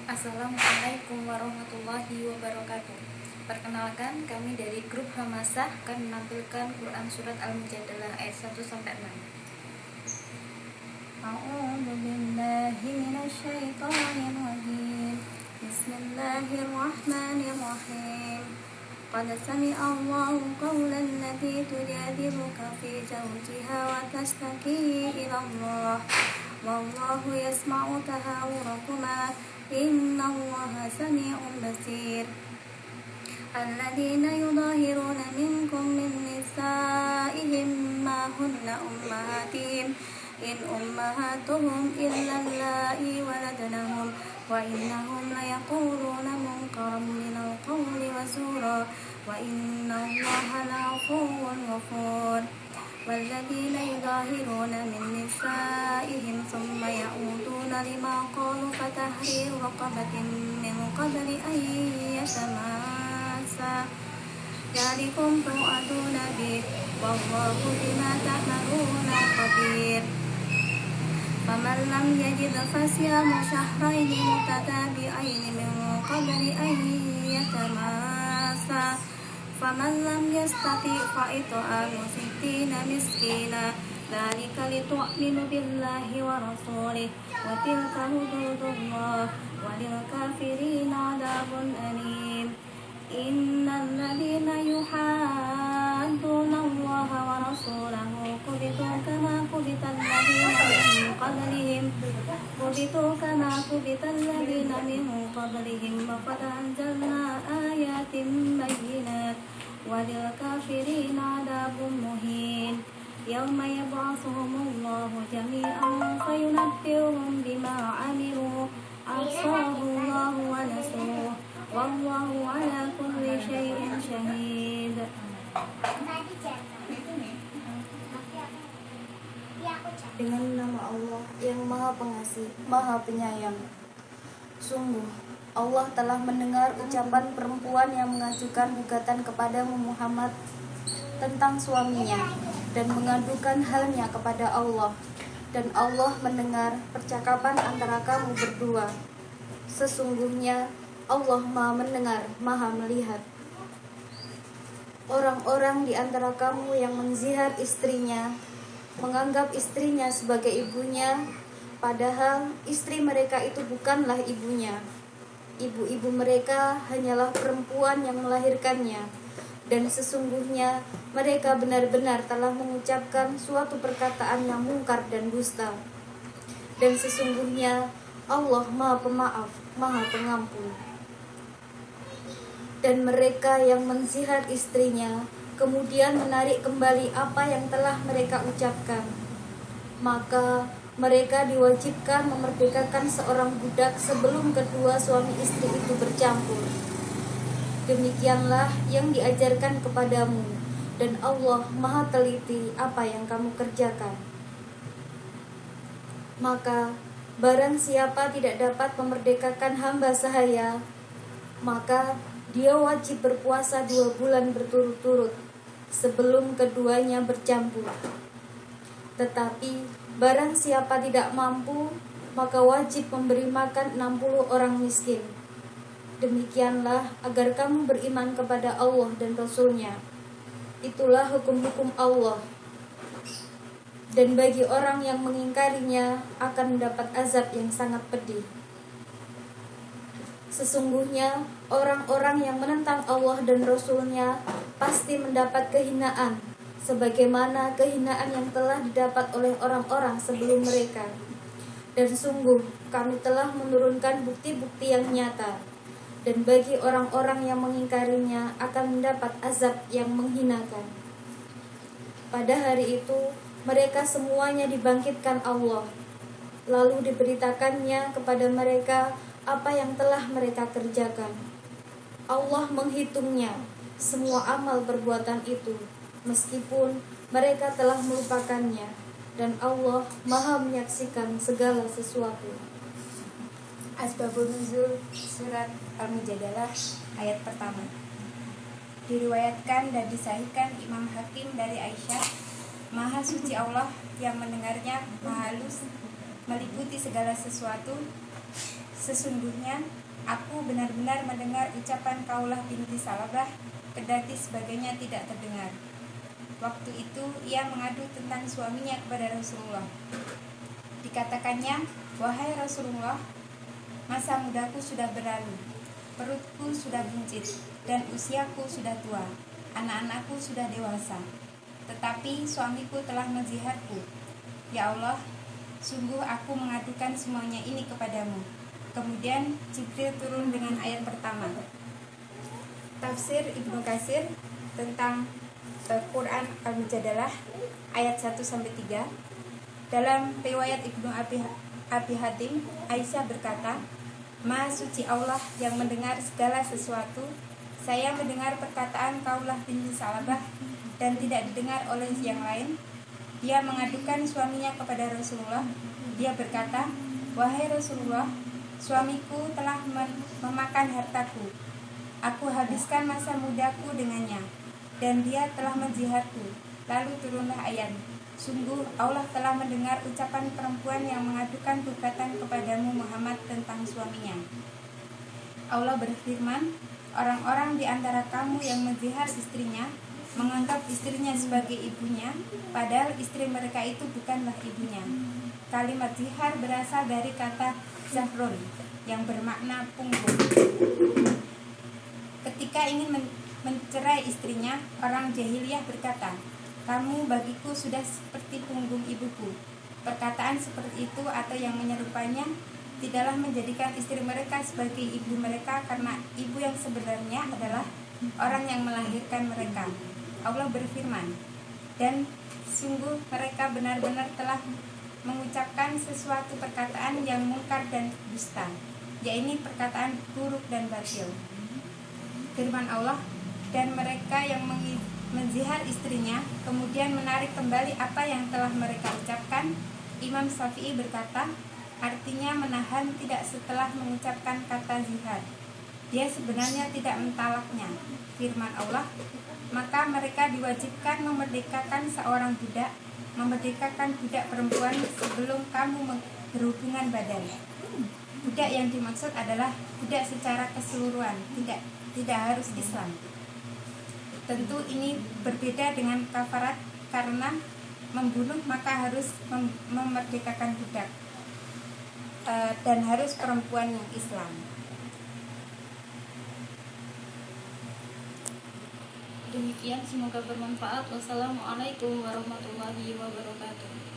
Assalamualaikum warahmatullahi wabarakatuh. Perkenalkan, kami dari grup Hamasah akan menampilkan Quran Surat Al-Mujadalah ayat 1-6. A'udzu billahi minasyaitonir rajim. Bismillahirrahmanirrahim. Qad sami'a Allahu qawlan lati tujadiluka fi zawjiha wa tashtaki ila Allah. Wallahu yasma'u tahawurakuma. Innallaha sami'un basir. Alladzina yudahiruna minkum min nisa'ihim ma hunna ummahatihim in ummahatuhum illa allai waladnahum wa innahum layaquluna munkaran minal qawli wa zura wa innallaha la'afuwwun ghafur. والذين يظاهرون من نسائهم ثم يعودون لما قالوا فتحرير رقبة من قبل أن يتماسا ذلكم توعدون به والله بما تعملون خبير. فمن لم يجد فصيام شهرين متتابعين من قبل أن يتماسا فمن لم يستطع فإطعام 60 مسكينا ذلك لتؤمنوا بالله ورسوله وتلك حدود الله وللكافرين عذاب أليم. إن الذين يحادون الله ورسوله كبتوا كما كبت الذين من قبلهم وقد أنزلنا آيات بينات وللكافرين عذاب مهين. يوم يبعثهم الله جميعا فينبئهم بما عملوا أحصاه الله ونسوه والله على كل شيء شهيد. Dengan nama Allah yang Maha Pengasih, Maha Penyayang. Sungguh, Allah telah mendengar ucapan perempuan yang mengajukan gugatan kepadamu Muhammad tentang suaminya dan mengadukan halnya kepada Allah. Dan Allah mendengar percakapan antara kamu berdua. Sesungguhnya Allah Maha mendengar, Maha melihat. Orang-orang di antara kamu yang menzihar istrinya menganggap istrinya sebagai ibunya, padahal istri mereka itu bukanlah ibunya. Ibu-ibu mereka hanyalah perempuan yang melahirkannya, dan sesungguhnya mereka benar-benar telah mengucapkan suatu perkataan yang mungkar dan dusta. Dan sesungguhnya Allah Maha Pemaaf, Maha Pengampun. Dan mereka yang menzihar istrinya kemudian menarik kembali apa yang telah mereka ucapkan, maka mereka diwajibkan memerdekakan seorang budak sebelum kedua suami istri itu bercampur. Demikianlah yang diajarkan kepadamu, dan Allah Maha teliti apa yang kamu kerjakan. Maka barang siapa tidak dapat memerdekakan hamba sahaya, maka dia wajib berpuasa 2 bulan berturut-turut sebelum keduanya bercampur. Tetapi barang siapa tidak mampu, maka wajib memberi makan 60 orang miskin. Demikianlah agar kamu beriman kepada Allah dan Rasul-Nya. Itulah hukum-hukum Allah. Dan bagi orang yang mengingkarinya akan mendapat azab yang sangat pedih. Sesungguhnya orang-orang yang menentang Allah dan Rasul-Nya pasti mendapat kehinaan, sebagaimana kehinaan yang telah didapat oleh orang-orang sebelum mereka. Dan sungguh kami telah menurunkan bukti-bukti yang nyata, dan bagi orang-orang yang mengingkarinya akan mendapat azab yang menghinakan. Pada hari itu mereka semuanya dibangkitkan Allah, lalu diberitakannya kepada mereka apa yang telah mereka kerjakan. Allah menghitungnya semua amal perbuatan itu, meskipun mereka telah melupakannya, dan Allah Maha menyaksikan segala sesuatu. Asbabun Nuzul Surat Al-Mujadalah ayat pertama. Diriwayatkan dan disahihkan Imam Hakim dari Aisyah, Maha suci Allah yang mendengarnya, Maha halus, meliputi segala sesuatu, Sesungguhnya aku benar-benar mendengar ucapan Kaulah binti Salabah, kendati sebagainya tidak terdengar. Waktu itu ia mengadu tentang suaminya kepada Rasulullah. Dikatakannya, wahai Rasulullah, masa mudaku sudah berlalu, perutku sudah buncit, dan usiaku sudah tua, anak-anakku sudah dewasa. Tetapi suamiku telah menziharku. Ya Allah, sungguh aku mengadukan semuanya ini kepadamu. Kemudian Jibril turun dengan ayat pertama. Tafsir Ibnu Katsir tentang Quran Al-Mujadalah ayat 1-3. Dalam riwayat Ibnu Abi Hatim, Aisyah berkata, Maha suci Allah yang mendengar segala sesuatu. Saya mendengar perkataan Kaulah binti Salabah dan tidak didengar oleh yang lain. Dia mengadukan suaminya kepada Rasulullah. Dia berkata, wahai Rasulullah, suamiku telah memakan hartaku. Aku habiskan masa mudaku dengannya, dan dia telah menziharku. Lalu turunlah ayat, sungguh Allah telah mendengar ucapan perempuan yang mengadukan gugatan kepadamu Muhammad tentang suaminya. Allah berfirman, orang-orang di antara kamu yang menzihar istrinya menganggap istrinya sebagai ibunya, padahal istri mereka itu bukanlah ibunya. Kalimat zihar berasal dari kata zahrun yang bermakna punggung. Ketika ingin mencerai istrinya, orang jahiliyah berkata, kamu bagiku sudah seperti punggung ibuku. Perkataan seperti itu atau yang menyerupainya tidaklah menjadikan istri mereka sebagai ibu mereka, karena ibu yang sebenarnya adalah orang yang melahirkan mereka. Allah berfirman, dan sungguh mereka benar-benar telah mengucapkan sesuatu perkataan yang mungkar dan dusta, yaitu perkataan buruk dan batil. Firman Allah, dan mereka yang menzihar istrinya kemudian menarik kembali apa yang telah mereka ucapkan. Imam Syafi'i berkata, artinya menahan tidak setelah mengucapkan kata zihar. Dia sebenarnya tidak mentalaknya. Firman Allah, maka mereka diwajibkan memerdekakan seorang budak, memerdekakan budak perempuan sebelum kamu berhubungan badan. Budak yang dimaksud adalah budak secara keseluruhan, tidak harus Islam. Tentu ini berbeda dengan kafarat, karena membunuh maka harus memerdekakan budak, dan harus perempuan yang Islam. Demikian, semoga bermanfaat. Wassalamualaikum warahmatullahi wabarakatuh.